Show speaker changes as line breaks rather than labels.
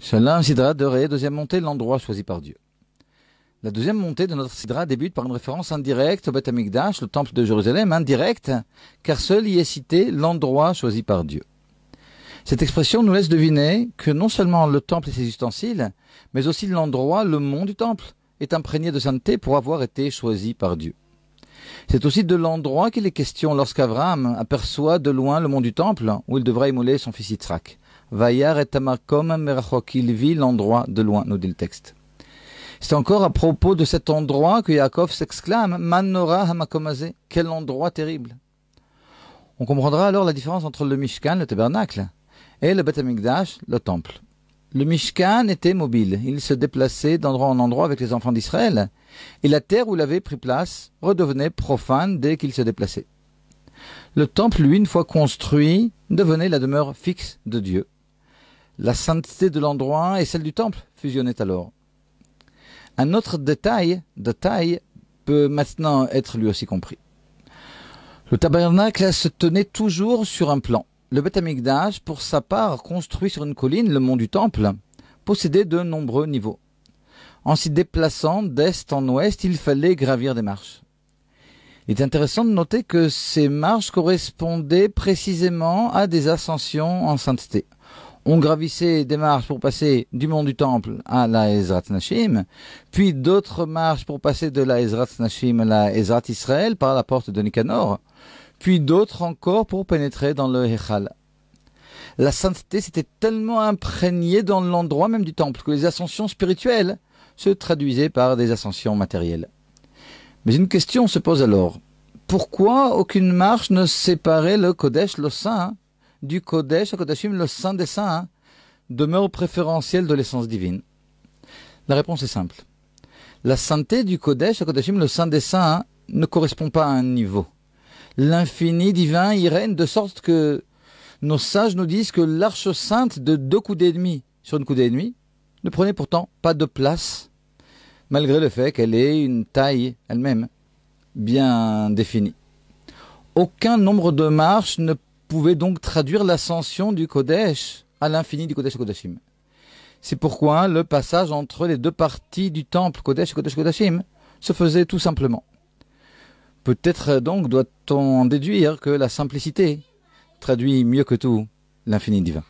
Shalom Sidra de Ré, deuxième montée, l'endroit choisi par Dieu. La deuxième montée de notre Sidra débute par une référence indirecte au Beth Amikdash, le temple de Jérusalem, indirecte, car seul y est cité l'endroit choisi par Dieu. Cette expression nous laisse deviner que non seulement le temple et ses ustensiles, mais aussi l'endroit, le mont du temple, est imprégné de sainteté pour avoir été choisi par Dieu. C'est aussi de l'endroit qu'il est question lorsqu'Abraham aperçoit de loin le mont du temple, où il devra immoler son fils Yitzhak. Vayar et Tamakom merachok, il vit l'endroit de loin, nous dit le texte. C'est encore à propos de cet endroit que Yaakov s'exclame, Manora hamakomazé, quel endroit terrible. On comprendra alors la différence entre le Mishkan, le tabernacle, et le Beth Amikdash, le temple. Le Mishkan était mobile, il se déplaçait d'endroit en endroit avec les enfants d'Israël, et la terre où il avait pris place redevenait profane dès qu'il se déplaçait. Le temple, lui, une fois construit, devenait la demeure fixe de Dieu. La sainteté de l'endroit et celle du temple fusionnaient alors. Un autre détail de taille peut maintenant être lui aussi compris. Le tabernacle se tenait toujours sur un plan. Le Beth Amikdash, pour sa part, construit sur une colline, le mont du temple, possédait de nombreux niveaux. En s'y déplaçant d'est en ouest, il fallait gravir des marches. Il est intéressant de noter que ces marches correspondaient précisément à des ascensions en sainteté. On gravissait des marches pour passer du mont du temple à la Ezrat Nashim, puis d'autres marches pour passer de la Ezrat Nashim à la Ezrat Israël par la porte de Nicanor, puis d'autres encore pour pénétrer dans le Hechal. La sainteté s'était tellement imprégnée dans l'endroit même du temple que les ascensions spirituelles se traduisaient par des ascensions matérielles. Mais une question se pose alors. Pourquoi aucune marche ne séparait le Kodesh, le Saint, du Kodesh, Kodashim, le Saint des Saints, demeure préférentielle de l'essence divine? La réponse est simple. La sainteté du Kodesh, Kodashim, le Saint des Saints, ne correspond pas à un niveau. L'infini divin y règne de sorte que nos sages nous disent que l'arche sainte de 2 coudées et demi sur une coudée et demie ne prenait pourtant pas de place, malgré le fait qu'elle ait une taille elle-même bien définie. Aucun nombre de marches ne pouvait donc traduire l'ascension du Kodesh à l'infini du Kodesh Kodashim. C'est pourquoi le passage entre les deux parties du temple Kodesh et Kodesh Kodashim se faisait tout simplement. Peut-être donc doit-on en déduire que la simplicité traduit mieux que tout l'infini divin.